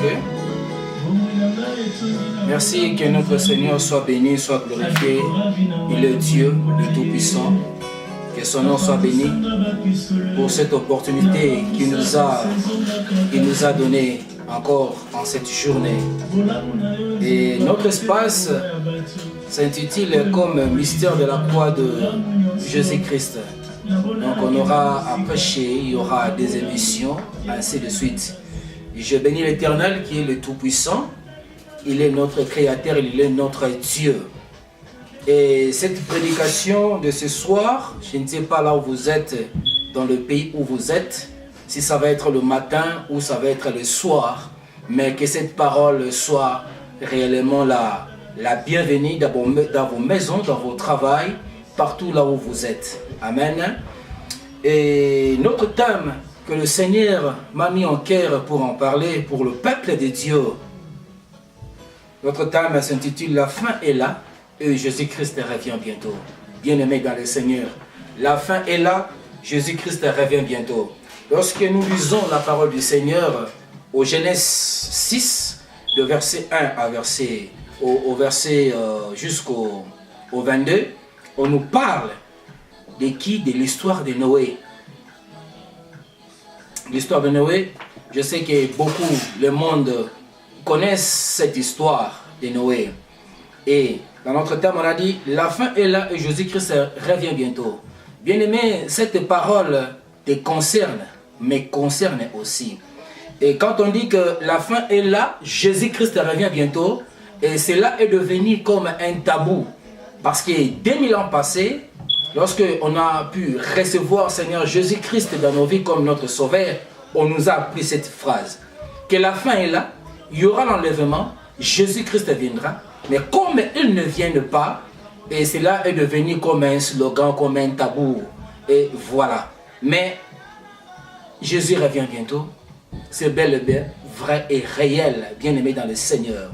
Ok. Merci, que notre Seigneur soit béni, soit glorifié. Il est Dieu, le Tout-Puissant. Que son nom soit béni pour cette opportunité qu'il nous a donnée encore en cette journée. Et notre espace s'intitule comme Mystère de la croix de Jésus-Christ. Donc on aura à prêcher, il y aura des émissions, ainsi de suite. Je bénis l'Éternel qui est le Tout-Puissant. Il est notre Créateur, il est notre Dieu. Et cette prédication de ce soir, je ne sais pas là où vous êtes, dans le pays où vous êtes, si ça va être le matin ou ça va être le soir, mais que cette parole soit réellement la bienvenue dans vos maisons, dans vos travails, partout là où vous êtes. Amen. Et notre thème que le Seigneur m'a mis en cœur pour en parler, pour le peuple de Dieu, notre thème s'intitule « La fin est là ». Et Jésus-Christ revient bientôt. Bien-aimés dans le Seigneur, la fin est là, Jésus-Christ revient bientôt. Lorsque nous lisons la parole du Seigneur au Genèse 6, de verset 1 à au verset jusqu'au 22, on nous parle de qui? De l'histoire de Noé. L'histoire de Noé, je sais que beaucoup, le monde connaissent cette histoire de Noé. Et dans notre thème, on a dit, la fin est là et Jésus-Christ revient bientôt. Bien-aimé, cette parole te concerne, mais concerne aussi. Et quand on dit que la fin est là, Jésus-Christ revient bientôt, et cela est devenu comme un tabou. Parce que 2000 ans passés, lorsque on a pu recevoir Seigneur Jésus-Christ dans nos vies comme notre Sauveur, on nous a appris cette phrase. Que la fin est là, il y aura l'enlèvement, Jésus-Christ viendra. Mais comme il ne vient pas, et cela est devenu comme un slogan, comme un tabou. Et voilà. Mais Jésus revient bientôt. C'est bel et bien vrai et réel, bien-aimé dans le Seigneur.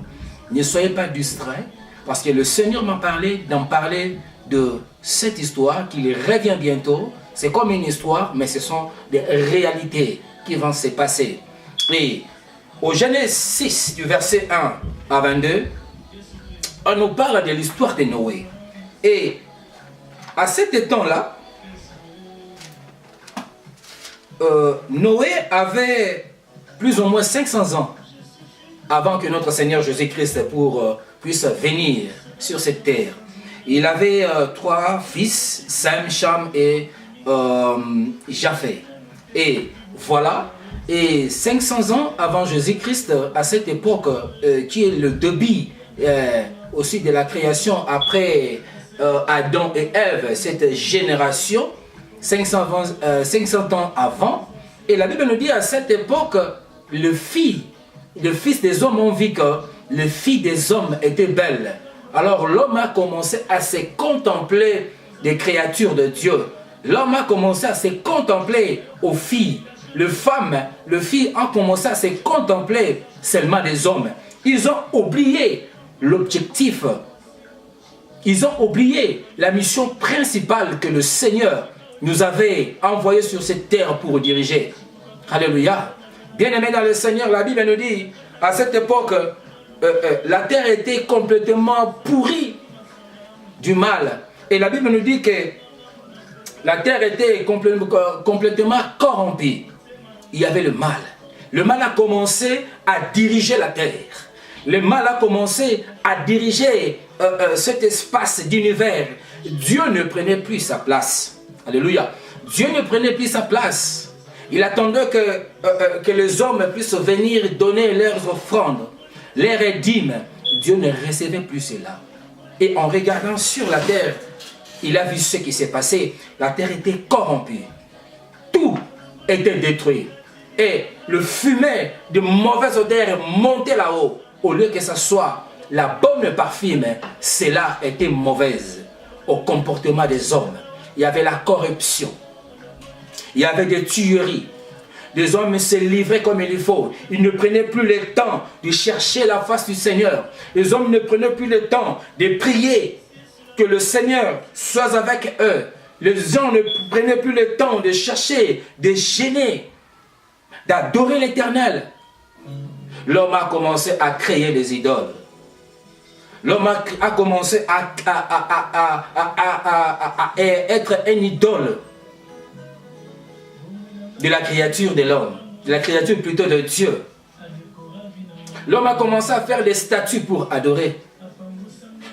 Ne soyez pas distraits, parce que le Seigneur m'a parlé d'en parler de cette histoire, qu'il revient bientôt. C'est comme une histoire, mais ce sont des réalités qui vont se passer. Et au Genèse 6, du verset 1 à 22, on nous parle de l'histoire de Noé. Et à cet temps-là, Noé avait plus ou moins 500 ans avant que notre Seigneur Jésus-Christ puisse venir sur cette terre. Il avait 3 fils, Sem, Cham et Japheth. Et voilà, et 500 ans avant Jésus-Christ, à cette époque, qui est le début aussi de la création après Adam et Ève, cette génération, 500 ans avant. Et la Bible nous dit à cette époque, le fils des hommes ont vu que le fils des hommes était belle. Alors l'homme a commencé à se contempler des créatures de Dieu. L'homme a commencé à se contempler aux filles. Le fille a commencé à se contempler seulement des hommes. Ils ont oublié l'objectif. Ils ont oublié la mission principale que le Seigneur nous avait envoyée sur cette terre pour diriger. Alléluia. Bien-aimés dans le Seigneur, la Bible nous dit, à cette époque, la terre était complètement pourrie du mal. Et la Bible nous dit que la terre était complètement corrompue. Il y avait le mal. Le mal a commencé à diriger la terre. Le mal a commencé à diriger cet espace d'univers. Dieu ne prenait plus sa place. Alléluia. Dieu ne prenait plus sa place. Il attendait que les hommes puissent venir donner leurs offrandes, leurs dîmes. Dieu ne recevait plus cela. Et en regardant sur la terre, il a vu ce qui s'est passé. La terre était corrompue. Tout était détruit. Et le fumet de mauvaise odeur montait là-haut. Au lieu que ce soit la bonne parfume, cela était mauvaise. Au comportement des hommes, il y avait la corruption. Il y avait des tueries. Les hommes se livraient comme il faut. Ils ne prenaient plus le temps de chercher la face du Seigneur. Les hommes ne prenaient plus le temps de prier que le Seigneur soit avec eux. Les gens ne prenaient plus le temps de chercher, de gêner, d'adorer l'Éternel. l'homme a commencé à créer des idoles. L'homme a commencé à être un idole de la créature de l'homme, de la créature plutôt de Dieu. L'homme a commencé à faire des statues pour adorer.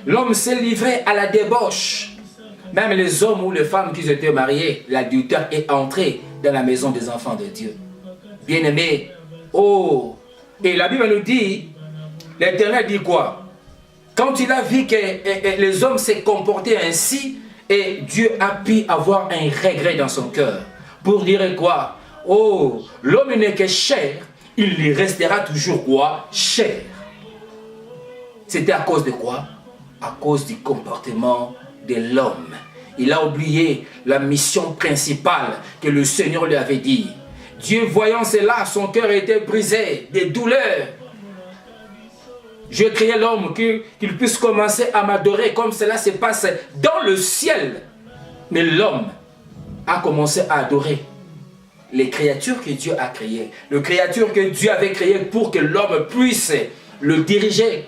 L'homme s'est livré à la débauche. Même les hommes ou les femmes qui étaient mariés, l'adultère est entré dans la maison des enfants de Dieu. Bien-aimés, oh, et la Bible nous dit, l'Éternel dit quoi? Quand il a vu que les hommes s'est comportés ainsi, et Dieu a pu avoir un regret dans son cœur, pour dire quoi? Oh, l'homme n'est que chair, il lui restera toujours quoi? Chair. C'était à cause de quoi? À cause du comportement de l'homme. Il a oublié la mission principale que le Seigneur lui avait dit. Dieu voyant cela, son cœur était brisé, des douleurs. J'ai créé l'homme qu'il puisse commencer à m'adorer comme cela se passe dans le ciel. Mais l'homme a commencé à adorer les créatures que Dieu a créées. Les créatures que Dieu avait créées pour que l'homme puisse le diriger.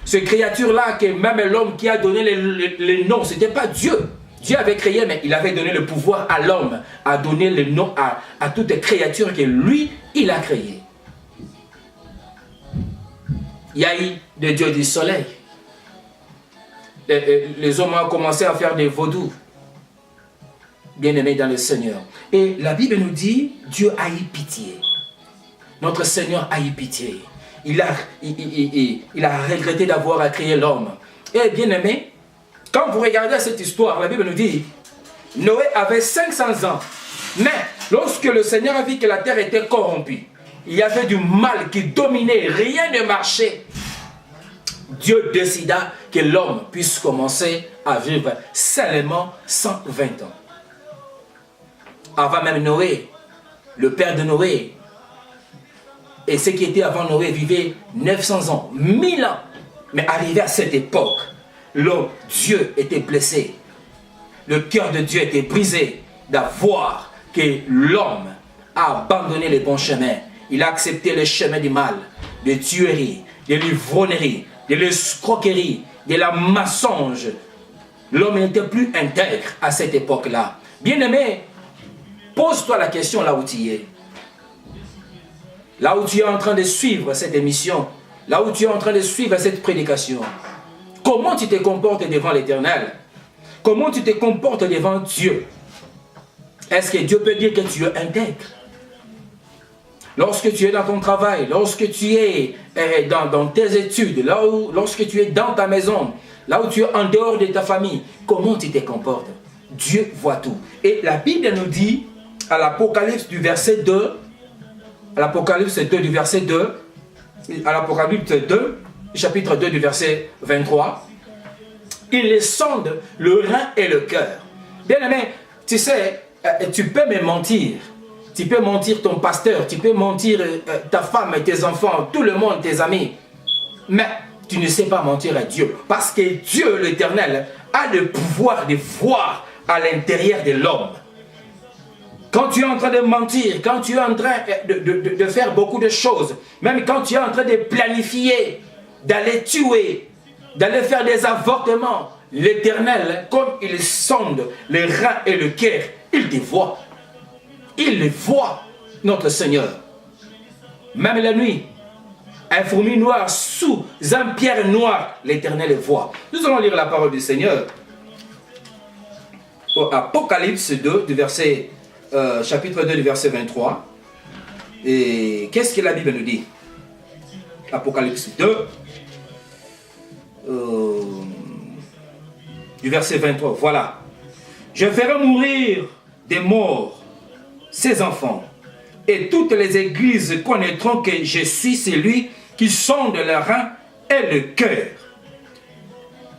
Ces créatures-là, que même l'homme qui a donné les noms, ce n'était pas Dieu. Dieu avait créé, mais il avait donné le pouvoir à l'homme, à donner le nom à toute créature que lui, il a créée. Il y a eu des dieux du soleil. Les hommes ont commencé à faire des vaudous. Bien-aimés dans le Seigneur. Et la Bible nous dit, Dieu a eu pitié. Notre Seigneur a eu pitié. Il a regretté d'avoir créé l'homme. Et bien-aimés, quand vous regardez cette histoire, la Bible nous dit, Noé avait 500 ans. Mais lorsque le Seigneur a vu que la terre était corrompue, il y avait du mal qui dominait, rien ne marchait. Dieu décida que l'homme puisse commencer à vivre seulement 120 ans. Avant même Noé, le père de Noé, et ceux qui étaient avant Noé vivaient 900 ans, 1000 ans. Mais arrivé à cette époque, l'homme, Dieu était blessé. Le cœur de Dieu était brisé d'avoir que l'homme a abandonné les bons chemins. Il a accepté le chemin du mal, de tuerie, de l'ivrognerie, de l'escroquerie, de la mensonge. L'homme n'était plus intègre à cette époque-là. Bien-aimé, pose-toi la question là où tu es. Là où tu es en train de suivre cette émission, là où tu es en train de suivre cette prédication. Comment tu te comportes devant l'Éternel? Comment tu te comportes devant Dieu? Est-ce que Dieu peut dire que tu es intègre? Lorsque tu es dans ton travail, lorsque tu es dans tes études, lorsque tu es dans ta maison, là où tu es en dehors de ta famille, comment tu te comportes? Dieu voit tout. Et la Bible nous dit, à l'Apocalypse du verset 2, à l'Apocalypse 2 du verset 2, à l'Apocalypse 2, chapitre 2 du verset 23, il les sonde le rein et le cœur. Bien aimé, tu sais, tu peux me mentir. Tu peux mentir ton pasteur, tu peux mentir ta femme et tes enfants, tout le monde, tes amis. Mais tu ne sais pas mentir à Dieu. Parce que Dieu, l'Éternel, a le pouvoir de voir à l'intérieur de l'homme. Quand tu es en train de mentir, quand tu es en train de faire beaucoup de choses, même quand tu es en train de planifier, d'aller tuer, d'aller faire des avortements, l'Éternel, comme il sonde les reins et le cœur, il te voit. Il le voit, notre Seigneur. Même la nuit, un fourmi noir sous un pierre noir, l'Éternel le voit. Nous allons lire la parole du Seigneur. Au Apocalypse 2, du verset, chapitre 2, du verset 23. Et qu'est-ce que la Bible nous dit? Apocalypse 2, du verset 23. Voilà. Je ferai mourir des morts ses enfants, et toutes les églises connaîtront que je suis celui qui sonde le rein et le cœur.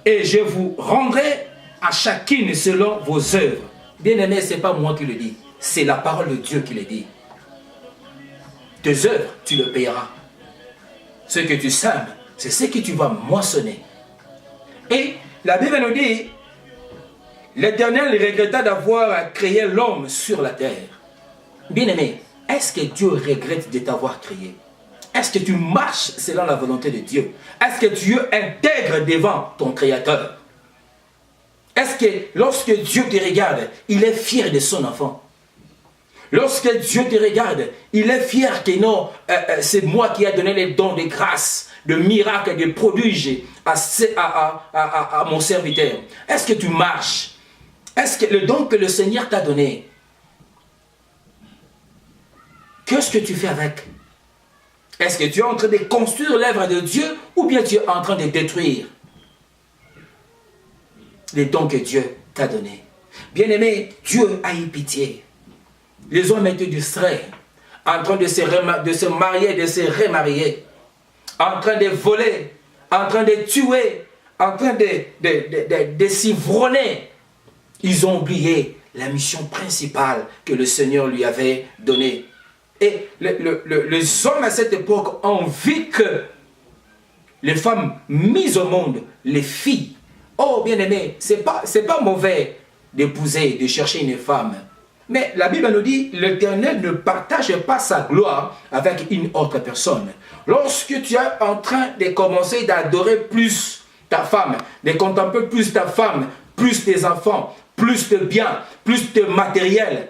Et je vous rendrai à chacune selon vos œuvres. Bien-aimé, ce n'est pas moi qui le dis, c'est la parole de Dieu qui le dit. Tes œuvres, tu le payeras. Ce que tu sèmes, c'est ce que tu vas moissonner. Et la Bible nous dit, l'Éternel regretta d'avoir créé l'homme sur la terre. Bien-aimé, est-ce que Dieu regrette de t'avoir créé? Est-ce que tu marches selon la volonté de Dieu? Est-ce que Dieu intègre devant ton Créateur? Est-ce que lorsque Dieu te regarde, il est fier de son enfant? Lorsque Dieu te regarde, il est fier que non, c'est moi qui ai donné les dons de grâce, de miracles, de prodiges à mon serviteur. Est-ce que tu marches? Est-ce que le don que le Seigneur t'a donné, qu'est-ce que tu fais avec? Est-ce que tu es en train de construire l'œuvre de Dieu ou bien tu es en train de détruire les dons que Dieu t'a donnés? Bien-aimé, Dieu a eu pitié. Les hommes étaient distraits, en train de se marier, de se remarier, en train de voler, en train de tuer, en train de s'ivronner. Ils ont oublié la mission principale que le Seigneur lui avait donnée. Et les hommes à cette époque ont vu que les femmes mises au monde, les filles, oh bien-aimé, c'est pas mauvais d'épouser, de chercher une femme. Mais la Bible nous dit, l'Éternel ne partage pas sa gloire avec une autre personne. Lorsque tu es en train de commencer d'adorer plus ta femme, de contempler plus ta femme, plus tes enfants, plus de biens, plus de matériel,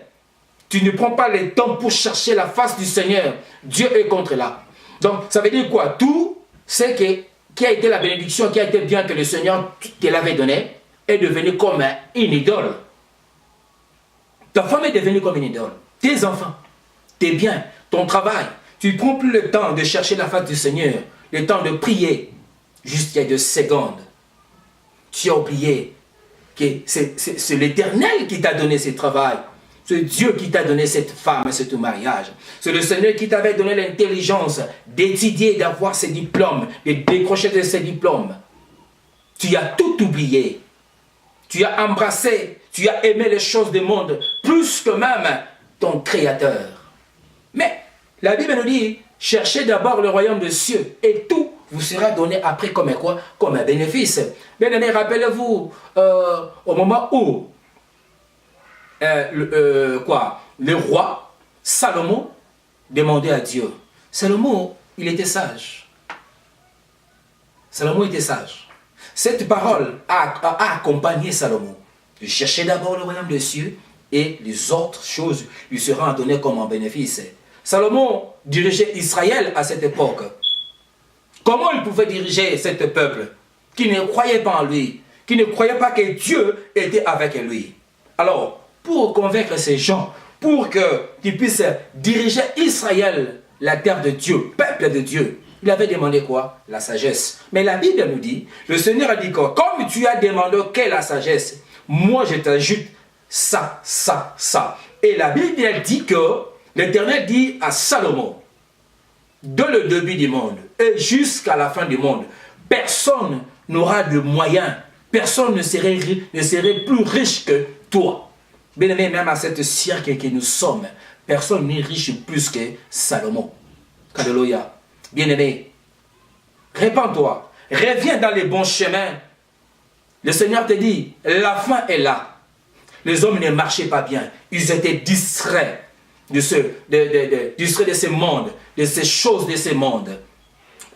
tu ne prends pas le temps pour chercher la face du Seigneur. Dieu est contre là. Donc, ça veut dire quoi? Tout ce qui a été la bénédiction, qui a été bien que le Seigneur te l'avait donné, est devenu comme une idole. Ta femme est devenue comme une idole. Tes enfants, tes biens, ton travail. Tu ne prends plus le temps de chercher la face du Seigneur, le temps de prier, juste il y a 2 secondes. Tu as oublié que c'est l'Éternel qui t'a donné ce travail. C'est Dieu qui t'a donné cette femme, ce mariage. C'est le Seigneur qui t'avait donné l'intelligence d'étudier, d'avoir ses diplômes, de décrocher de ses diplômes. Tu as tout oublié. Tu as embrassé, tu as aimé les choses du monde, plus que même ton Créateur. Mais la Bible nous dit, cherchez d'abord le royaume des cieux et tout vous sera donné après comme quoi? Comme un bénéfice. Bien aimé, rappelez-vous, au moment où le roi Salomon demandait à Dieu. Salomon, il était sage. Salomon était sage. Cette parole a accompagné Salomon. De chercher d'abord le royaume des cieux et les autres choses lui seront données comme un bénéfice. Salomon dirigeait Israël à cette époque. Comment il pouvait diriger ce peuple qui ne croyait pas en lui, qui ne croyait pas que Dieu était avec lui? Alors, pour convaincre ces gens, pour qu'ils puissent diriger Israël, la terre de Dieu, peuple de Dieu, il avait demandé quoi? La sagesse. Mais la Bible nous dit, le Seigneur a dit que comme tu as demandé quelle est la sagesse, moi je t'ajoute ça, ça, ça. Et la Bible elle dit que l'Éternel dit à Salomon, de le début du monde et jusqu'à la fin du monde, personne n'aura de moyens, personne ne serait plus riche que toi. Bien aimé, même à cette siècle que nous sommes, personne n'est riche plus que Salomon. Alléluia. Bien-aimé, répands-toi, reviens dans les bons chemins. Le Seigneur te dit, la fin est là. Les hommes ne marchaient pas bien, ils étaient distraits de ce monde, de ces choses de ce monde.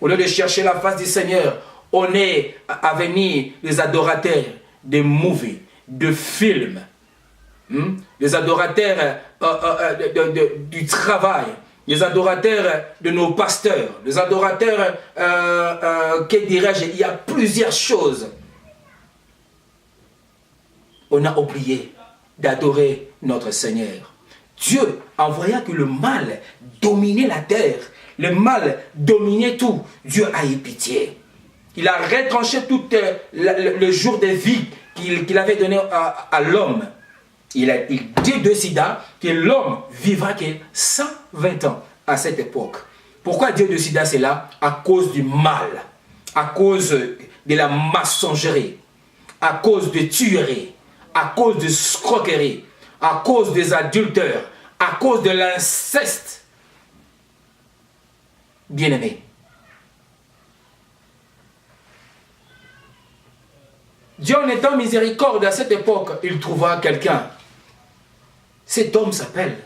Au lieu de chercher la face du Seigneur, on est à venir les adorateurs de movies, de films, les adorateurs du travail, les adorateurs de nos pasteurs, les adorateurs, que dirais-je, il y a plusieurs choses. On a oublié d'adorer notre Seigneur. Dieu, en voyant que le mal dominait la terre, le mal dominait tout, Dieu a eu pitié. Il a retranché tout le jour de vie qu'il avait donné à l'homme. Il décida que l'homme vivra que 120 ans à cette époque. Pourquoi Dieu décida cela? À cause du mal, à cause de la maçonnerie, à cause de tueries, à cause de escroquerie, à cause des adultères, à cause de l'inceste. Bien-aimé, Dieu en étant miséricorde à cette époque, il trouva quelqu'un. Cet homme s'appelle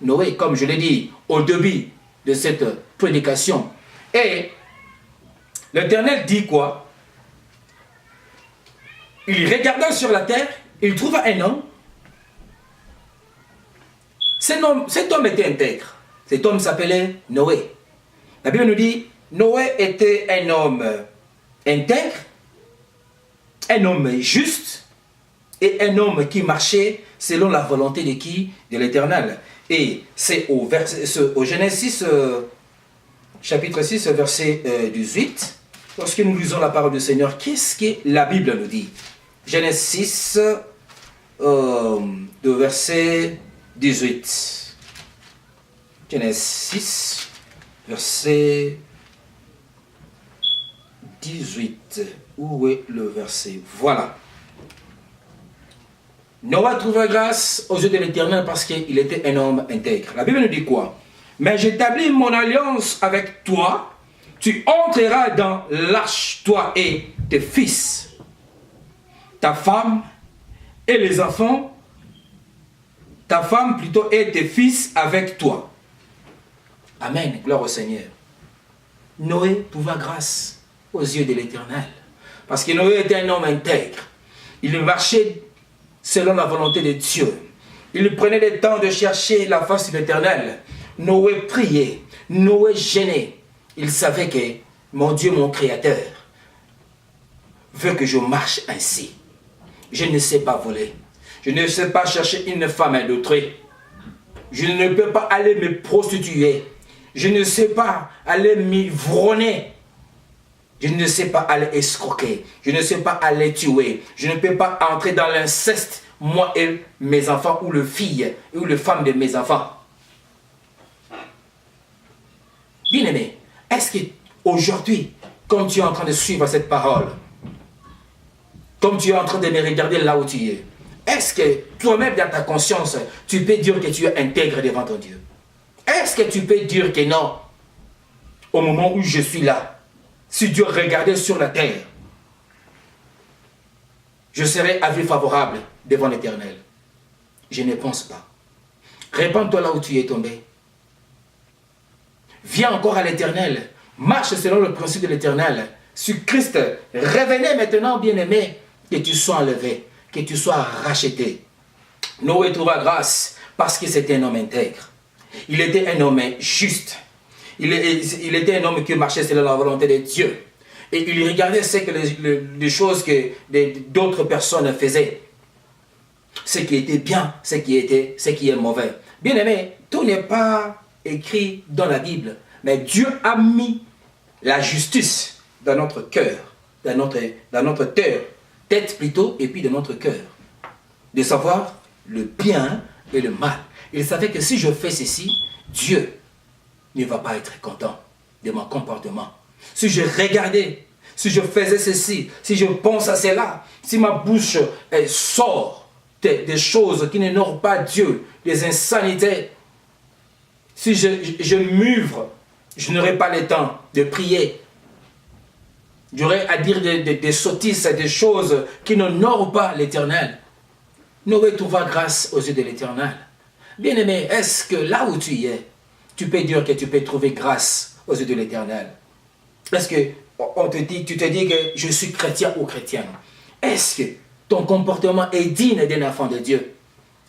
Noé, comme je l'ai dit au début de cette prédication. Et l'Éternel dit quoi? Il regarda sur la terre, il trouva un homme. Cet homme était intègre. Cet homme s'appelait Noé. La Bible nous dit, Noé était un homme intègre, un homme juste et un homme qui marchait selon la volonté de qui? De l'Éternel. Et c'est au Genèse 6, chapitre 6, verset 18, lorsque nous lisons la parole du Seigneur, qu'est-ce que la Bible nous dit? Genèse 6, de verset 18. Genèse 6, verset 18. Où est le verset? Voilà. Noé trouva grâce aux yeux de l'Éternel parce qu'il était un homme intègre. La Bible nous dit quoi? Mais j'établis mon alliance avec toi. Tu entreras dans l'arche, toi et tes fils, ta femme et les enfants, ta femme plutôt et tes fils avec toi. Amen, gloire au Seigneur. Noé trouva grâce aux yeux de l'Éternel. Parce que Noé était un homme intègre. Il marchait selon la volonté de Dieu. Il prenait le temps de chercher la face de l'Éternel. Noé priait. Noé gênait. Il savait que mon Dieu, mon Créateur, veut que je marche ainsi. Je ne sais pas voler. Je ne sais pas chercher une femme à d'autrui. Je ne peux pas aller me prostituer. Je ne sais pas aller m'ivronner. Je ne sais pas aller escroquer. Je ne sais pas aller tuer. Je ne peux pas entrer dans l'inceste, moi et mes enfants, ou le fille, ou le femme de mes enfants. Bien-aimé, est-ce qu'aujourd'hui, comme tu es en train de suivre cette parole, comme tu es en train de me regarder là où tu es, est-ce que toi-même dans ta conscience, tu peux dire que tu es intègre devant ton Dieu? Est-ce que tu peux dire que non, au moment où je suis là, si Dieu regardait sur la terre, je serais avis favorable devant l'Éternel? Je ne pense pas. Répands-toi là où tu es tombé. Viens encore à l'Éternel. Marche selon le principe de l'Éternel. Sur Christ, revenez maintenant, bien-aimé, que tu sois enlevé, que tu sois racheté. Noé trouva grâce parce que c'était un homme intègre. Il était un homme juste. Il était un homme qui marchait selon la volonté de Dieu. Et il regardait ce que les choses que d'autres personnes faisaient. Ce qui était bien, ce qui est mauvais. Bien aimé, tout n'est pas écrit dans la Bible. Mais Dieu a mis la justice dans notre cœur. Dans notre tête plutôt, et puis dans notre cœur. De savoir le bien et le mal. Il savait que si je fais ceci, Dieu ne va pas être content de mon comportement. Si je regardais, si je faisais ceci, si je pense à cela, si ma bouche sort des choses qui n'honorent pas Dieu, des insanités, si je m'ouvre, je n'aurai pas le temps de prier. J'aurai à dire des sottises, des choses qui n'honorent pas l'Éternel. Noé trouva grâce aux yeux de l'Éternel. Bien-aimé, est-ce que là où tu es, tu peux dire que tu peux trouver grâce aux yeux de l'Éternel? Est-ce que tu te dis que je suis chrétien ou chrétienne? Est-ce que ton comportement est digne d'un enfant de Dieu?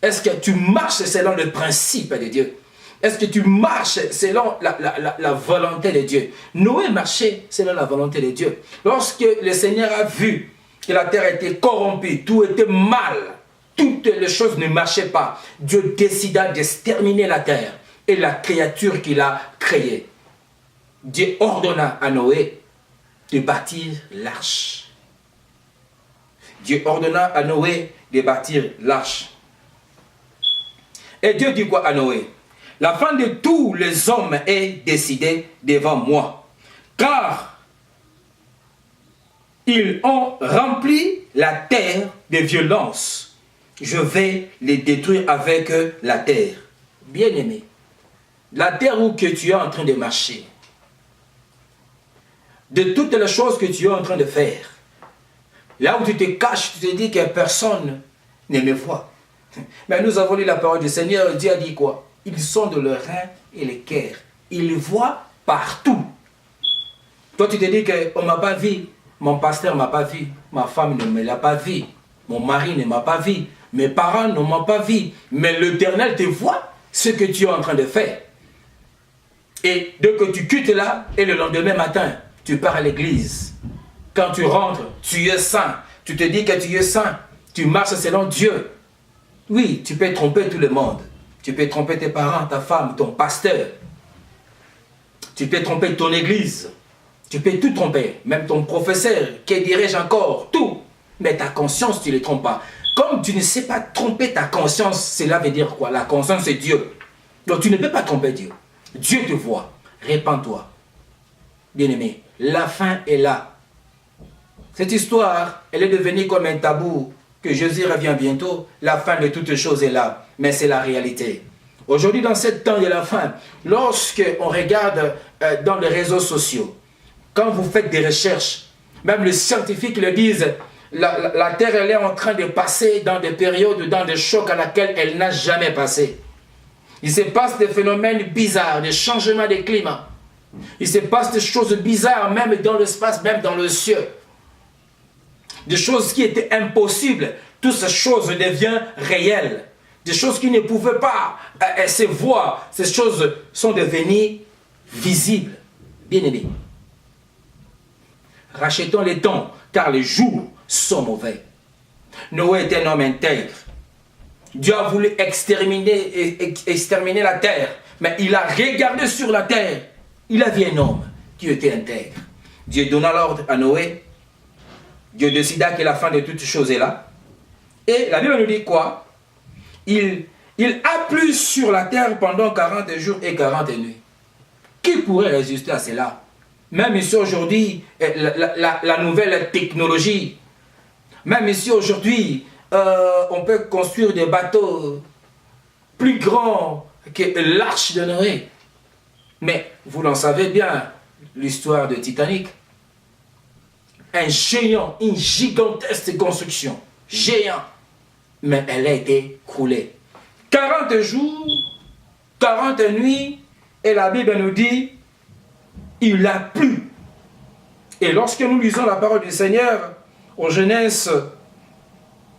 Est-ce que tu marches selon le principe de Dieu? Est-ce que tu marches selon la volonté de Dieu? Noé marchait selon la volonté de Dieu. Lorsque le Seigneur a vu que la terre était corrompue, tout était mal, toutes les choses ne marchaient pas, Dieu décida d'exterminer la terre et la créature qu'il a créée. Dieu ordonna à Noé de bâtir l'arche. Dieu ordonna à Noé de bâtir l'arche. Et Dieu dit quoi à Noé? La fin de tous les hommes est décidée devant moi, car ils ont rempli la terre de violence. Je vais les détruire avec la terre. Bien-aimé, la terre où que tu es en train de marcher, de toutes les choses que tu es en train de faire, là où tu te caches, tu te dis que personne ne me voit. Mais nous avons lu la parole du Seigneur, Dieu a dit quoi? Ils sont de leur rein et le cœur. Ils voient partout. Toi, tu te dis qu'on ne m'a pas vu. Mon pasteur ne m'a pas vu. Ma femme ne me l'a pas vu. Mon mari ne m'a pas vu. Mes parents ne m'ont pas vu. Mais l'Éternel te voit ce que tu es en train de faire. Et dès que tu quittes là, et le lendemain matin, tu pars à l'église. Quand tu rentres, tu es saint. Tu te dis que tu es saint. Tu marches selon Dieu. Oui, tu peux tromper tout le monde. Tu peux tromper tes parents, ta femme, ton pasteur. Tu peux tromper ton église. Tu peux tout tromper. Même ton professeur, que dirais-je encore, tout. Mais ta conscience, tu ne les trompes pas. Comme tu ne sais pas tromper ta conscience, cela veut dire quoi? La conscience, c'est Dieu. Donc tu ne peux pas tromper Dieu. Dieu te voit. Répands-toi. Bien-aimé, la fin est là. Cette histoire, elle est devenue comme un tabou, que Jésus revient bientôt. La fin de toutes choses est là. Mais c'est la réalité. Aujourd'hui, dans ce temps de la fin, lorsque on regarde dans les réseaux sociaux, quand vous faites des recherches, même les scientifiques le disent, la Terre elle est en train de passer dans des périodes, dans des chocs à laquelle elle n'a jamais passé. Il se passe des phénomènes bizarres, des changements de climat. Il se passe des choses bizarres, même dans l'espace, même dans le ciel. Des choses qui étaient impossibles, toutes ces choses deviennent réelles. Des choses qui ne pouvaient pas se voir, ces choses sont devenues visibles. Bien-aimés, rachetons les temps, car les jours sont mauvais. Noé était un homme intègre. Dieu a voulu exterminer la terre, mais il a regardé sur la terre. Il a vu un homme qui était intègre. Dieu donna l'ordre à Noé. Dieu décida que la fin de toutes choses est là. Et la Bible nous dit quoi? Il a plu sur la terre pendant 40 jours et 40 nuits. Qui pourrait résister à cela? Même ici aujourd'hui, la nouvelle technologie, même ici aujourd'hui, on peut construire des bateaux plus grands que l'arche de Noé. Mais vous l'en savez bien, l'histoire de Titanic. Un géant, une gigantesque construction. Géant. Mais elle a été coulée. 40 jours, 40 nuits, et la Bible nous dit, il a plu. Et lorsque nous lisons la parole du Seigneur, en Genèse,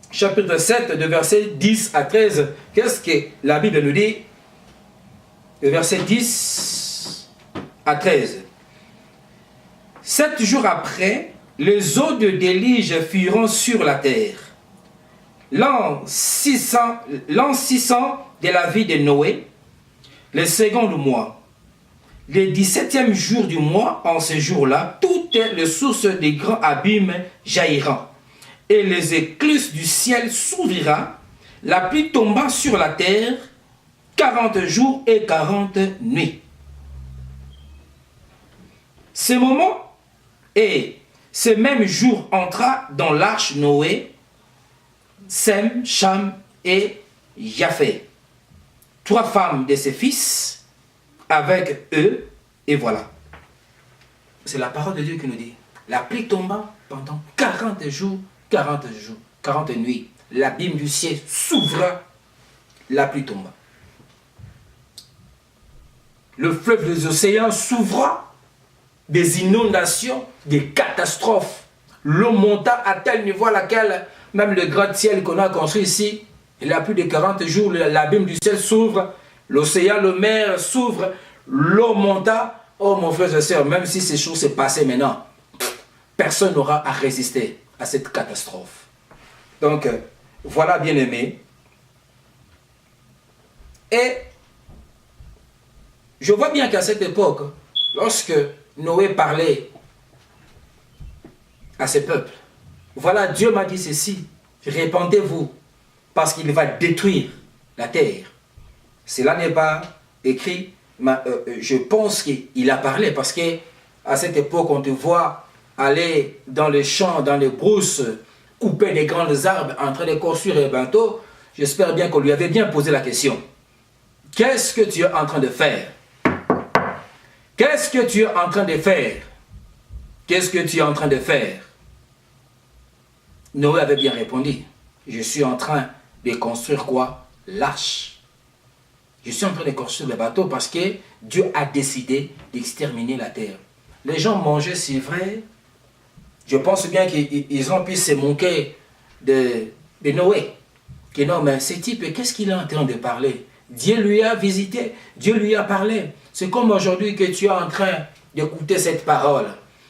chapitre 7, de versets 10 à 13, qu'est-ce que la Bible nous dit? Le verset 10 à 13. 7 jours après, les eaux de déluge furent sur la terre. L'an 600 de la vie de Noé, le second mois, le 17e jour du mois, en ce jour-là, toutes les sources des grands abîmes jailliront, et les écluses du ciel s'ouvriront, la pluie tomba sur la terre, 40 jours et 40 nuits. Ce moment et ce même jour entra dans l'arche Noé, Sem, Cham et Japheth, 3 femmes de ses fils, avec eux, et voilà. C'est la parole de Dieu qui nous dit. La pluie tomba pendant 40 jours, 40 nuits. L'abîme du ciel s'ouvra, la pluie tomba. Le fleuve des océans s'ouvra, des inondations, des catastrophes. L'eau monta à tel niveau à laquelle même le gratte-ciel qu'on a construit ici, il a plus de 40 jours, l'abîme du ciel s'ouvre, l'océan, le mer s'ouvre, l'eau monta. Oh mon frère et soeur, même si ces choses se passaient maintenant, personne n'aura à résister à cette catastrophe. Donc, voilà bien aimé. Et je vois bien qu'à cette époque, lorsque Noé parlait à ses peuples, voilà, Dieu m'a dit ceci, répandez-vous, parce qu'il va détruire la terre. Cela n'est pas écrit, mais je pense qu'il a parlé, parce qu'à cette époque, on te voit aller dans les champs, dans les brousses, couper des grands arbres, en train de construire un bateau. J'espère bien qu'on lui avait bien posé la question. Qu'est-ce que tu es en train de faire? Qu'est-ce que tu es en train de faire? Qu'est-ce que tu es en train de faire? Noé avait bien répondu. Je suis en train de construire quoi? L'arche. Je suis en train de construire le bateau parce que Dieu a décidé d'exterminer la terre. les gens mangeaient, c'est vrai. Je pense bien qu'ils ont pu se moquer de Noé. Que non, mais ce type, qu'est-ce qu'il est en train de parler? Dieu lui a visité, Dieu lui a parlé. C'est comme aujourd'hui que tu es en train d'écouter cette parole.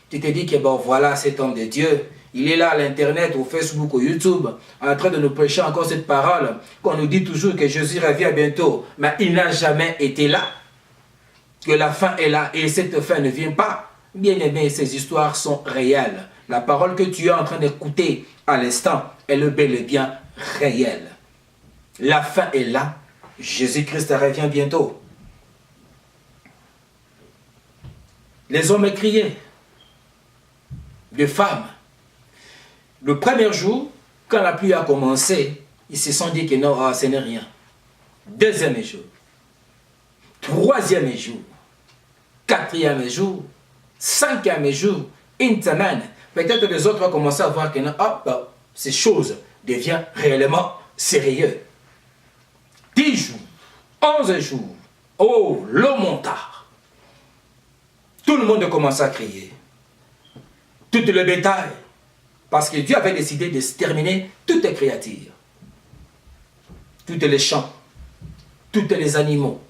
Tu te dis que bon, voilà cet homme de Dieu. Il est là à l'internet, au Facebook, au YouTube, en train de nous prêcher encore cette parole, qu'on nous dit toujours que Jésus revient bientôt. Mais il n'a jamais été là. Que la fin est là et cette fin ne vient pas. Bien aimé, ces histoires sont réelles. La parole que tu es en train d'écouter à l'instant, elle est bel et bien réelle. La fin est là. Jésus-Christ revient bientôt. Les hommes criaient. Les femmes. Le premier jour, quand la pluie a commencé, ils se sont dit que non, ce n'est rien. Deuxième jour. Troisième jour. Quatrième jour. Cinquième jour. Une semaine. Peut-être les autres ont commencé à voir que non, ces choses deviennent réellement sérieuses. 10 jours. 11 jours. Oh, l'eau monta. Tout le monde commença à crier. Tout le bétail. Parce que Dieu avait décidé de terminer toutes les créatures. Tous les champs. Tous les animaux.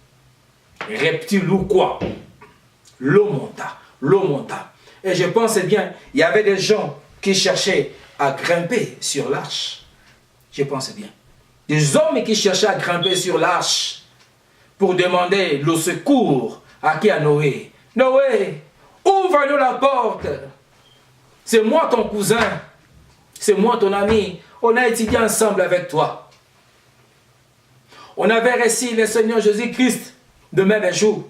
Reptiles ou quoi. L'eau monta. L'eau monta. Et je pense bien, il y avait des gens qui cherchaient à grimper sur l'arche. Je pense bien. Des hommes qui cherchaient à grimper sur l'arche pour demander le secours à qui? À Noé. Noé, ouvre-nous la porte. C'est moi ton cousin. C'est moi ton ami. On a étudié ensemble avec toi. On avait reçu le Seigneur Jésus-Christ le même jour.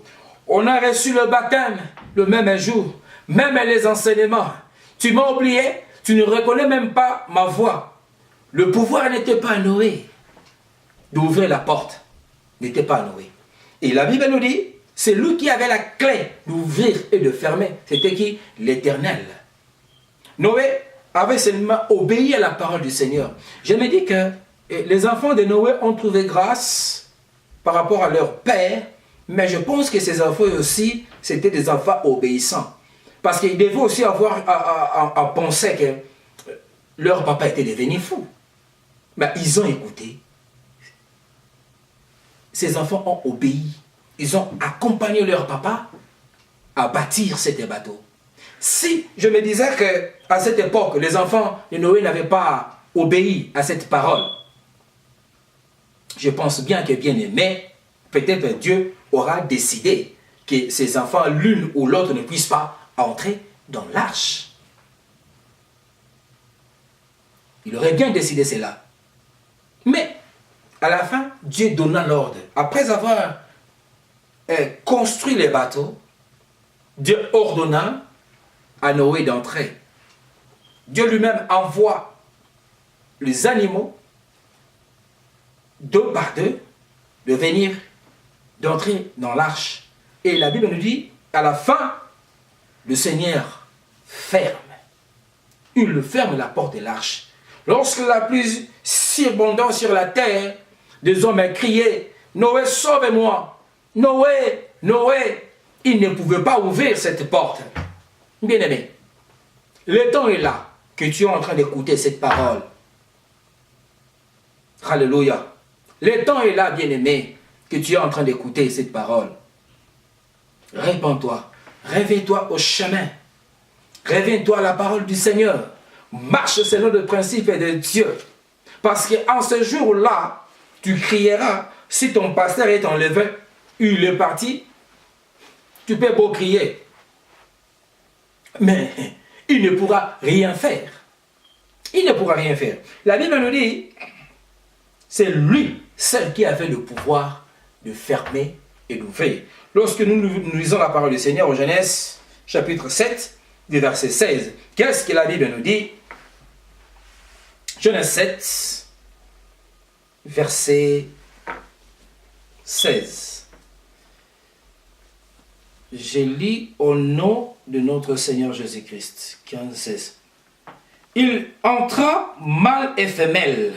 On a reçu le baptême le même jour. Même les enseignements. Tu m'as oublié. Tu ne reconnais même pas ma voix. Le pouvoir n'était pas à Noé d'ouvrir la porte. N'était pas à Noé. Et la Bible nous dit, c'est lui qui avait la clé d'ouvrir et de fermer. C'était qui? L'Éternel. Noé avait seulement obéi à la parole du Seigneur. Je me dis que les enfants de Noé ont trouvé grâce par rapport à leur père, mais je pense que ces enfants aussi, c'était des enfants obéissants. Parce qu'ils devaient aussi avoir à penser que leur papa était devenu fou. Mais ils ont écouté. Ces enfants ont obéi. Ils ont accompagné leur papa à bâtir cet bateau. Si je me disais qu'à cette époque, les enfants de Noé n'avaient pas obéi à cette parole, je pense bien que bien aimé, peut-être Dieu aura décidé que ces enfants, l'une ou l'autre, ne puissent pas entrer dans l'arche. Il aurait bien décidé cela. Mais, à la fin, Dieu donna l'ordre. Après avoir construit les bateaux, Dieu ordonna à Noé d'entrer. Dieu lui-même envoie les animaux, 2 par 2, de venir, d'entrer dans l'arche. Et la Bible nous dit, à la fin, le Seigneur ferme. Il ferme la porte de l'arche. Lorsque la pluie surabondante sur la terre, des hommes criaient, Noé, sauve-moi! Noé, Noé! Il ne pouvait pas ouvrir cette porte. Bien-aimé, le temps est là que tu es en train d'écouter cette parole. Alléluia. Le temps est là, bien-aimé, que tu es en train d'écouter cette parole. Répands-toi. Réveille-toi au chemin. Réveille-toi à la parole du Seigneur. Marche selon le principe de Dieu. Parce qu'en ce jour-là, tu crieras. Si ton pasteur est enlevé, il est parti, tu peux beau crier. Mais il ne pourra rien faire. Il ne pourra rien faire. La Bible nous dit, c'est lui seul qui avait le pouvoir de fermer et d'ouvrir. Lorsque nous lisons la parole du Seigneur au Genèse, chapitre 7, du verset 16, qu'est-ce que la Bible nous dit? Genèse 7, verset 16. Je lis au nom de notre Seigneur Jésus-Christ. 15, 16. Il entra mâle et femelle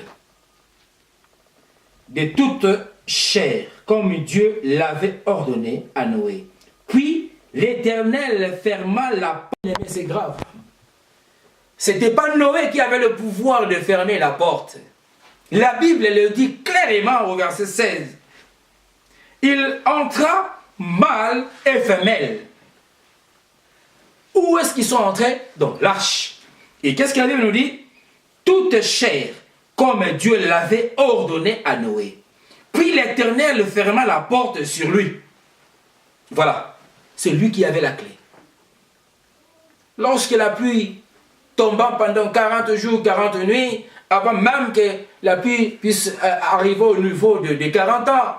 de toute chair, comme Dieu l'avait ordonné à Noé. Puis l'Éternel ferma la porte. Mais c'est grave. Ce n'était pas Noé qui avait le pouvoir de fermer la porte. La Bible le dit clairement au verset 16. Il entra mâle et femelle. Où est-ce qu'ils sont entrés? Dans l'arche. Et qu'est-ce que la Bible nous dit? Toute chair, comme Dieu l'avait ordonné à Noé. Puis l'Éternel ferma la porte sur lui. Voilà, c'est lui qui avait la clé. Lorsque la pluie tombant pendant 40 jours, 40 nuits, avant même que la pluie puisse arriver au niveau de 40 ans,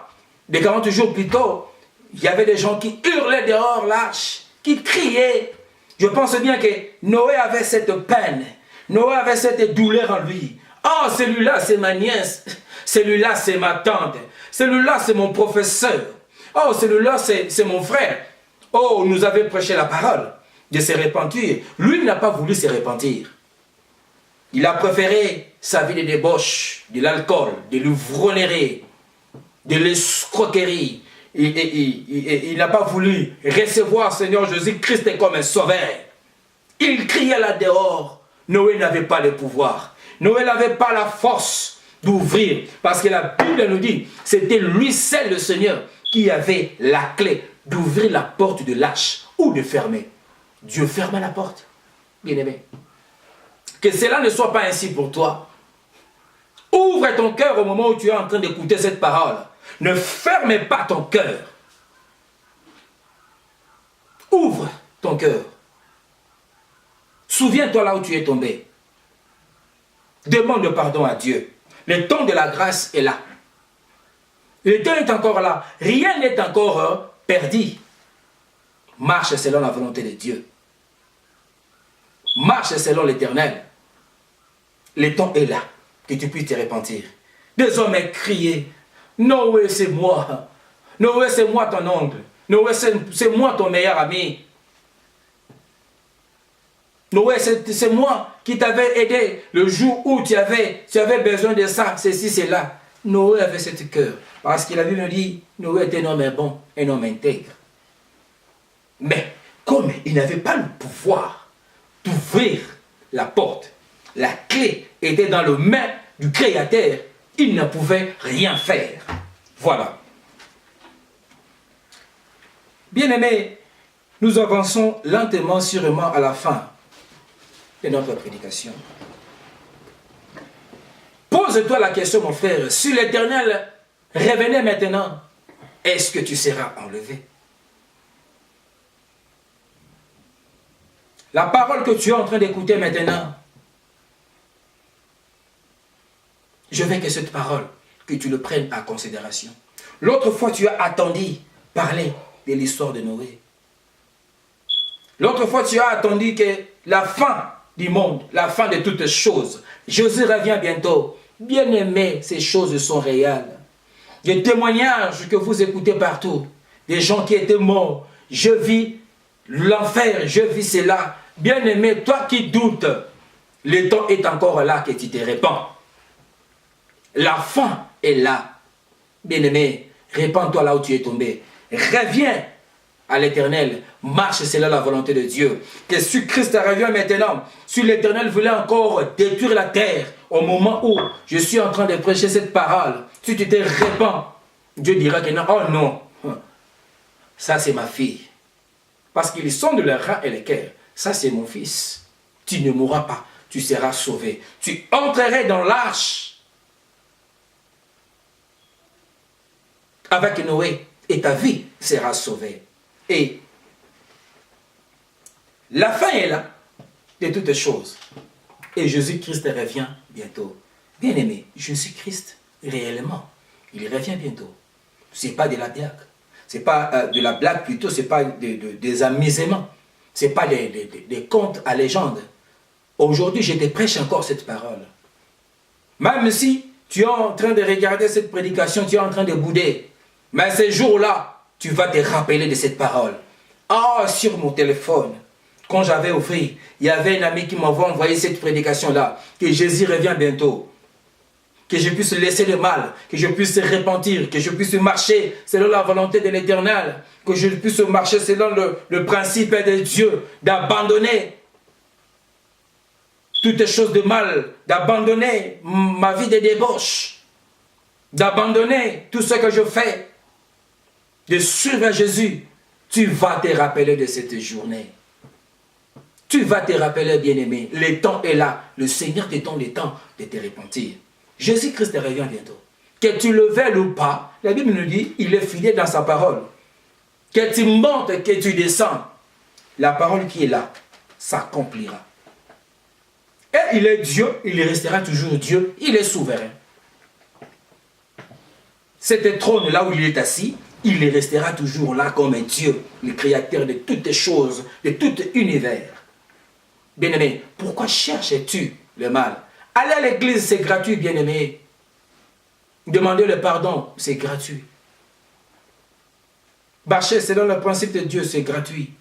de 40 jours plus tôt, il y avait des gens qui hurlaient dehors l'arche, qui criaient. Je pense bien que Noé avait cette peine, Noé avait cette douleur en lui. Oh, celui-là c'est ma nièce, celui-là c'est ma tante, celui-là c'est mon professeur, oh, celui-là c'est mon frère. Oh, nous avait prêché la parole de se repentir. Lui n'a pas voulu se repentir. Il a préféré sa vie de débauche, de l'alcool, de l'ivrognerie, de l'escroquerie. Il n'a pas voulu recevoir Seigneur Jésus-Christ comme un sauveur. Il criait là dehors. Noé n'avait pas le pouvoir. Noé n'avait pas la force d'ouvrir. Parce que la Bible nous dit, c'était lui seul le Seigneur qui avait la clé d'ouvrir la porte de l'arche ou de fermer. Dieu ferme la porte, bien-aimé. Que cela ne soit pas ainsi pour toi. Ouvre ton cœur au moment où tu es en train d'écouter cette parole. Ne ferme pas ton cœur. Ouvre ton cœur. Souviens-toi là où tu es tombé. Demande pardon à Dieu. Le temps de la grâce est là. Le temps est encore là. Rien n'est encore perdu. Marche selon la volonté de Dieu. Marche selon l'Éternel. Le temps est là, que tu puisses te repentir. Des hommes criaient, Noé c'est moi. Noé c'est moi ton oncle. Noé c'est moi ton meilleur ami. Noé c'est moi qui t'avais aidé le jour où tu avais besoin de ça, ceci, cela. Noé avait ce cœur. Parce que la Bible nous dit, Noé était un homme bon, un homme intègre. Mais comme il n'avait pas le pouvoir d'ouvrir la porte, la clé était dans les mains du Créateur, il ne pouvait rien faire. Voilà. Bien-aimés, nous avançons lentement, sûrement à la fin de notre prédication. Pose-toi la question, mon frère, si l'Éternel revenait maintenant, est-ce que tu seras enlevé? La parole que tu es en train d'écouter maintenant, je veux que cette parole, que tu le prennes en considération. L'autre fois, tu as attendu parler de l'histoire de Noé. L'autre fois, tu as attendu que la fin du monde, la fin de toutes choses, Jésus revient bientôt. Bien-aimés, ces choses sont réelles. Des témoignages que vous écoutez partout, des gens qui étaient morts, je vis l'enfer, je vis cela. Bien-aimé, toi qui doutes, le temps est encore là que tu te répands. La fin est là. Bien-aimé, répands-toi là où tu es tombé. Reviens à l'Éternel. Marche selon la volonté de Dieu. Que si Christ revient maintenant, si l'Éternel voulait encore détruire la terre, au moment où je suis en train de prêcher cette parole, si tu te répands, Dieu dira que non, oh non, ça c'est ma fille. Parce qu'ils sont de leur rein et le cœur. Ça c'est mon fils. Tu ne mourras pas, tu seras sauvé. Tu entrerais dans l'arche avec Noé et ta vie sera sauvée. Et la fin est là de toutes choses. Et Jésus-Christ revient bientôt. Bien-aimé, Jésus-Christ, réellement, il revient bientôt. Ce n'est pas de la blague. Ce n'est pas de la blague plutôt, ce n'est pas des amusements. Ce n'est pas des contes à légende. Aujourd'hui, je te prêche encore cette parole. Même si tu es en train de regarder cette prédication, tu es en train de bouder. Mais ces jours-là, tu vas te rappeler de cette parole. Ah, sur mon téléphone, quand j'avais ouvert, il y avait un ami qui m'avait envoyé cette prédication-là, que Jésus revient bientôt. que je puisse laisser le mal, que je puisse repentir, que je puisse marcher selon la volonté de l'Éternel, que je puisse marcher selon le principe de Dieu, d'abandonner toutes les choses de mal, d'abandonner ma vie de débauche, d'abandonner tout ce que je fais, de suivre Jésus. Tu vas te rappeler de cette journée. Tu vas te rappeler, bien-aimé, le temps est là. Le Seigneur te donne le temps de te repentir. Jésus-Christ revient bientôt. Que tu le veuilles ou pas, la Bible nous dit, il est fidèle dans sa parole. Que tu montes, que tu descends, la parole qui est là s'accomplira. Et il est Dieu, il restera toujours Dieu, il est souverain. Cet trône là où il est assis, il restera toujours là comme Dieu, le créateur de toutes choses, de tout univers. Bien-aimé, pourquoi cherches-tu le mal? Aller à l'église, c'est gratuit, bien-aimé. Demander le pardon, c'est gratuit. Marcher selon le principe de Dieu, c'est gratuit.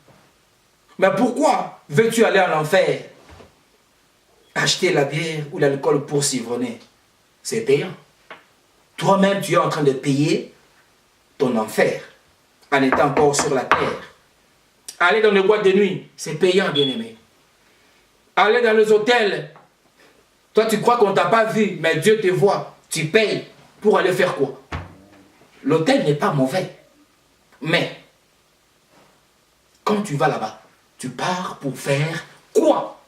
Mais pourquoi veux-tu aller en enfer? Acheter la bière ou l'alcool pour s'ivronner, c'est payant. Toi-même, tu es en train de payer ton enfer en étant encore sur la terre. Aller dans les boîtes de nuit, c'est payant, bien-aimé. Aller dans les hôtels, toi tu crois qu'on ne t'a pas vu, mais Dieu te voit. Tu payes pour aller faire quoi? L'hôtel n'est pas mauvais. Mais, quand tu vas là-bas, tu pars pour faire quoi?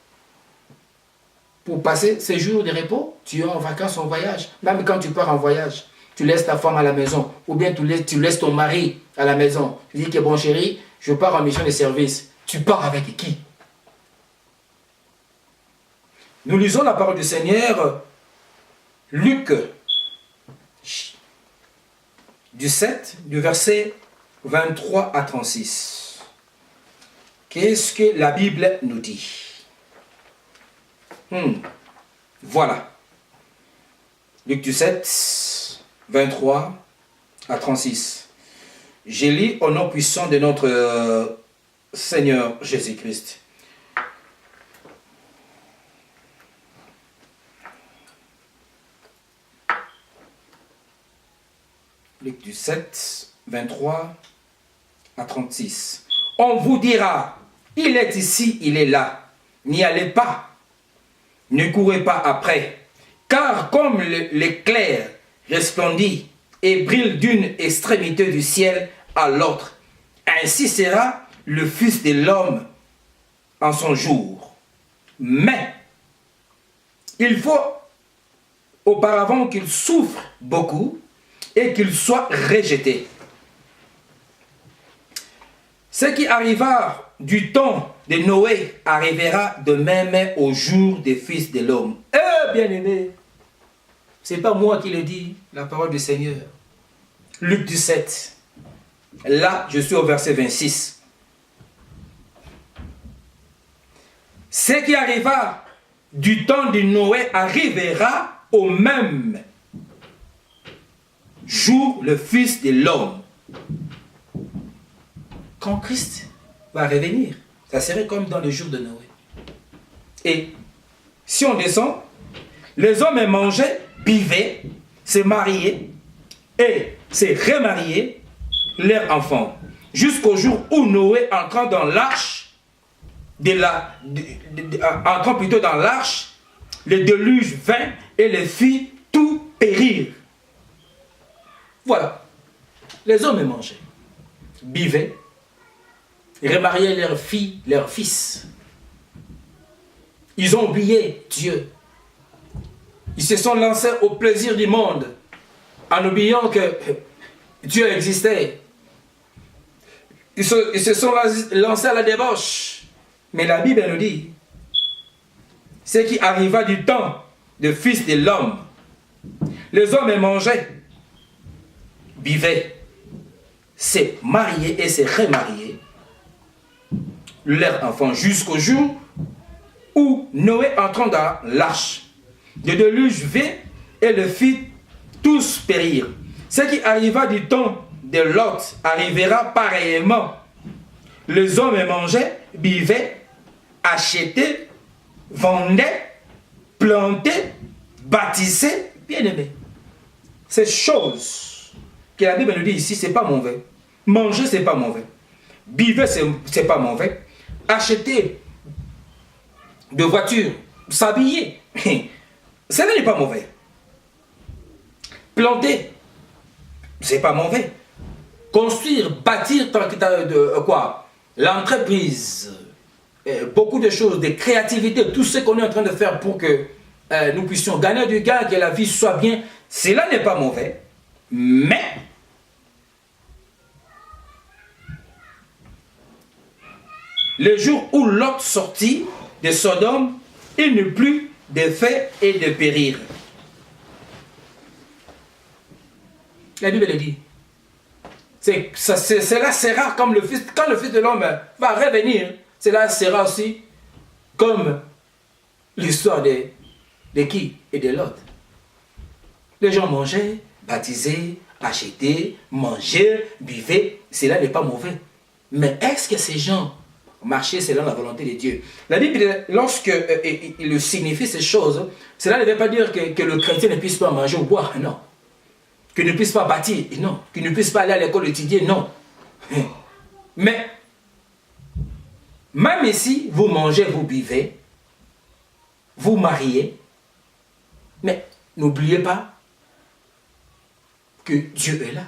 Pour passer ces jours de repos? Tu es en vacances, en voyage. Même quand tu pars en voyage, tu laisses ta femme à la maison. Ou bien tu laisses ton mari à la maison. Tu dis que bon chéri, je pars en mission de service. Tu pars avec qui? Nous lisons la parole du Seigneur, Luc, du 7, du verset 23 à 36. Qu'est-ce que la Bible nous dit? Voilà. Luc du 7, 23 à 36. Je lis au nom puissant de notre Seigneur Jésus-Christ. Luc du 7, 23 à 36. On vous dira, il est ici, il est là. N'y allez pas. Ne courez pas après. Car comme l'éclair resplendit et brille d'une extrémité du ciel à l'autre, ainsi sera le Fils de l'homme en son jour. Mais il faut auparavant qu'il souffre beaucoup et qu'il soit rejeté. Ce qui arriva du temps de Noé arrivera de même au jour des fils de l'homme. Eh bien-aimé, ce n'est pas moi qui le dis, la parole du Seigneur. Luc 17. Là, je suis au verset 26. Ce qui arriva du temps de Noé arrivera au même jour le Fils de l'homme. Quand Christ va revenir, ça serait comme dans le jour de Noé. Et si on descend, les hommes mangeaient, buvaient, se mariaient et se remariaient leurs enfants. Jusqu'au jour où Noé entrant dans l'arche, entrant plutôt dans l'arche, le déluge vint et les fit tout périr. Voilà. Les hommes mangeaient, buvaient, remariaient leurs filles, leurs fils. Ils ont oublié Dieu. Ils se sont lancés au plaisir du monde en oubliant que Dieu existait. Ils se sont lancés à la débauche. Mais la Bible nous dit, ce qui arriva du temps du Fils de l'homme, les hommes mangeaient, buvaient, se mariaient et se remariaient leurs enfants jusqu'au jour où Noé entrant dans l'arche. Le déluge vint et le fit tous périr. Ce qui arriva du temps de Lot arrivera pareillement. Les hommes mangeaient, buvaient, achetaient, vendaient, plantaient, bâtissaient, Bien aimé, ces choses que la Bible nous dit ici, ce n'est pas mauvais. Manger, ce n'est pas mauvais. Vivre, ce n'est pas mauvais. Acheter de voitures, s'habiller, ça n'est pas mauvais. Planter, c'est pas mauvais. Construire, bâtir, quoi, l'entreprise, beaucoup de choses, de créativité, tout ce qu'on est en train de faire pour que nous puissions gagner du gain, que la vie soit bien, cela n'est pas mauvais. Mais le jour où Lot sortit de Sodome, il n'eut plus de faits et de périr. La Bible le dit. Cela sera comme le Fils, quand le Fils de l'homme va revenir, cela sera aussi comme l'histoire de qui et de Lot. Les gens mangeaient, baptisaient, achetaient, mangeaient, buvaient, cela n'est pas mauvais. Mais est-ce que ces gens marchaient selon la volonté de Dieu? La Bible, lorsque il signifie ces choses, cela ne veut pas dire que le chrétien ne puisse pas manger ou boire, non. Qu'il ne puisse pas bâtir, non. Qu'il ne puisse pas aller à l'école étudier, non. Mais, même ici, vous mangez, vous buvez, vous mariez, mais n'oubliez pas que Dieu est là.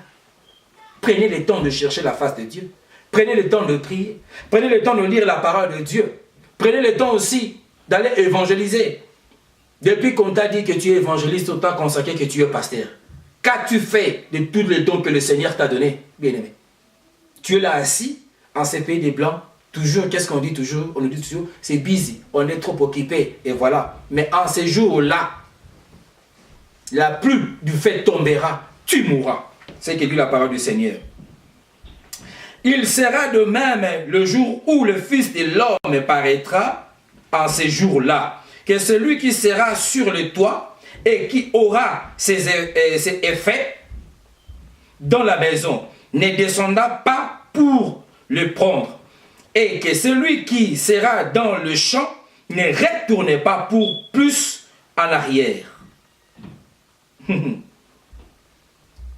Prenez le temps de chercher la face de Dieu. Prenez le temps de prier. Prenez le temps de lire la parole de Dieu. Prenez le temps aussi d'aller évangéliser. Depuis qu'on t'a dit que tu es évangéliste, autant consacré que tu es pasteur. Qu'as-tu fait de tous les dons que le Seigneur t'a donné, bien-aimé? Tu es là assis, en ces pays des Blancs, toujours, qu'est-ce qu'on dit toujours? On nous dit toujours, c'est busy, on est trop occupé, et voilà. Mais en ces jours-là, la pluie du fait tombera, tu mourras. C'est ce que dit la parole du Seigneur. Il sera de même le jour où le Fils de l'homme paraîtra, en ces jours-là, que celui qui sera sur le toit et qui aura ses effets dans la maison ne descendra pas pour le prendre, et que celui qui sera dans le champ ne retourne pas pour plus en arrière.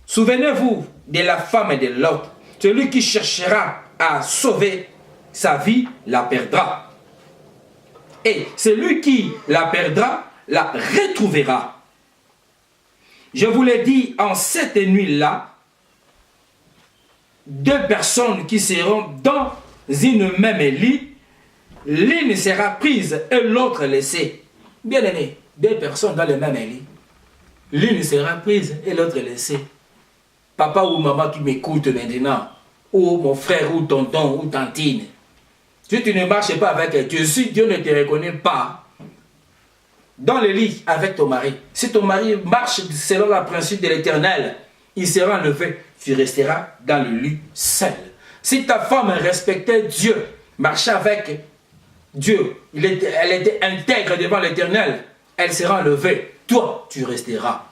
Souvenez-vous de la femme de Lot. Celui qui cherchera à sauver sa vie la perdra. Et celui qui la perdra la retrouvera. Je vous l'ai dit, en cette nuit-là, deux personnes qui seront dans une même lit, l'une sera prise et l'autre laissée. Bien aimé, deux personnes dans le même lit, l'une sera prise et l'autre laissée. Papa ou maman qui m'écoute maintenant, ou mon frère ou tonton ou tantine, si tu ne marches pas avec Dieu, si Dieu ne te reconnaît pas dans le lit avec ton mari, si ton mari marche selon le principe de l'Éternel, il sera enlevé, tu resteras dans le lit seul. Si ta femme respectait Dieu, marchait avec Dieu, elle était intègre devant l'Éternel, elle sera enlevée, toi tu resteras.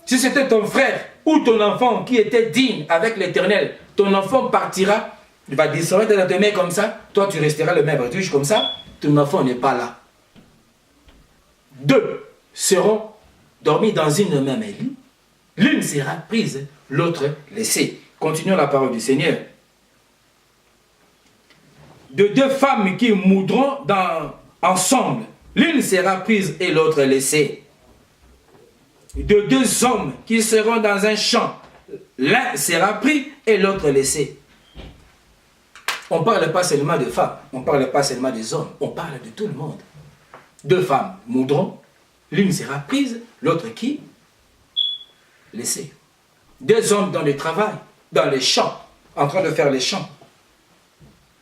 Si c'était ton frère ou ton enfant qui était digne avec l'Éternel, ton enfant partira, il va disparaître dans tes mains comme ça, toi tu resteras le même refuge comme ça, ton enfant n'est pas là. Deux seront dormis dans une même lit, l'une sera prise, l'autre laissée. Continuons la parole du Seigneur. De deux femmes qui moudront ensemble, l'une sera prise et l'autre laissée. De deux hommes qui seront dans un champ, l'un sera pris et l'autre laissé. On ne parle pas seulement de femmes, on ne parle pas seulement des hommes, on parle de tout le monde. Deux femmes moudront, l'une sera prise, l'autre qui? Laissée. Deux hommes dans le travail, dans les champs, en train de faire les champs,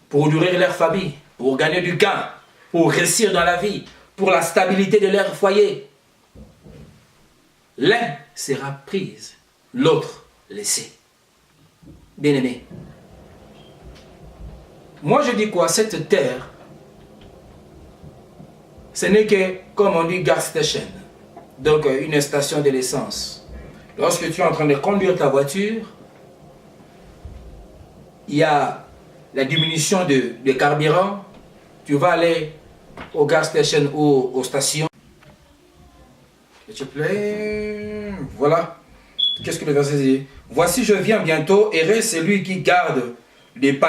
pour nourrir leur famille, pour gagner du gain, pour réussir dans la vie, pour la stabilité de leur foyer. L'un sera prise, l'autre laissé. Bien-aimé, moi je dis quoi? Cette terre, ce n'est que, comme on dit, gas station, donc une station de l'essence. Lorsque tu es en train de conduire ta voiture, il y a la diminution de carburant, tu vas aller au gas station ou aux stations. S'il te plaît. Voilà. Qu'est-ce que le verset dit? Voici, je viens bientôt, heureux celui qui garde les pas